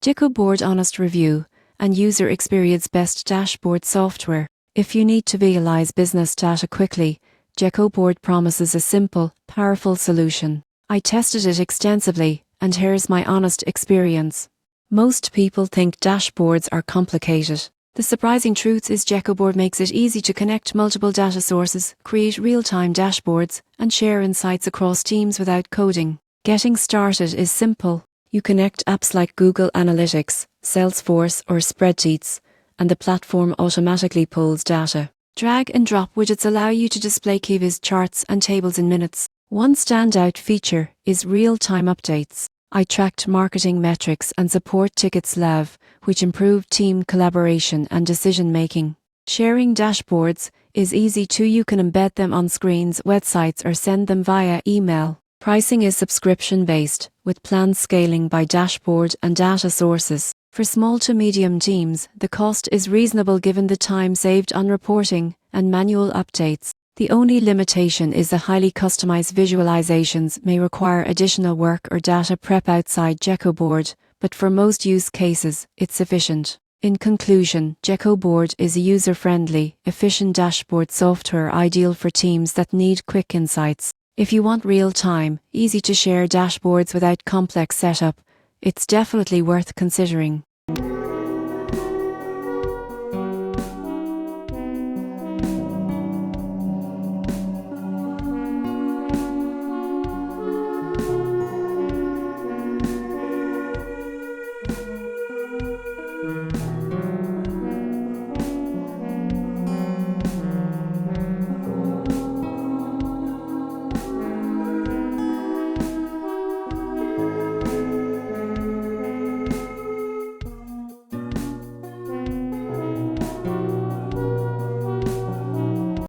Geckoboard honest review and user experience best dashboard software. If you need to visualize business data quickly, Geckoboard promises a simple, powerful solution. I tested it extensively, and here's my honest experience. Most people think dashboards are complicated. The surprising truth is Geckoboard makes it easy to connect multiple data sources, create real-time dashboards, and share insights across teams without coding. Getting started is simple. You connect apps like Google Analytics, Salesforce, or spreadsheets, and the platform automatically pulls data. Drag and drop widgets allow you to display keyviz charts and tables in minutes. One standout feature is real-time updates. I tracked marketing metrics and support tickets live, which improved team collaboration and decision-making. Sharing dashboards is easy too. You can embed them on screens, websites, or send them via email. Pricing is subscription-based, with planned scaling by dashboard and data sources. For small to medium teams, the cost is reasonable given the time saved on reporting and manual updates. The only limitation is the highly customized visualizations may require additional work or data prep outside Geckoboard, but for most use cases, it's sufficient. In conclusion, Geckoboard is a user-friendly, efficient dashboard software ideal for teams that need quick insights. If you want real-time, easy-to-share dashboards without complex setup, it's definitely worth considering.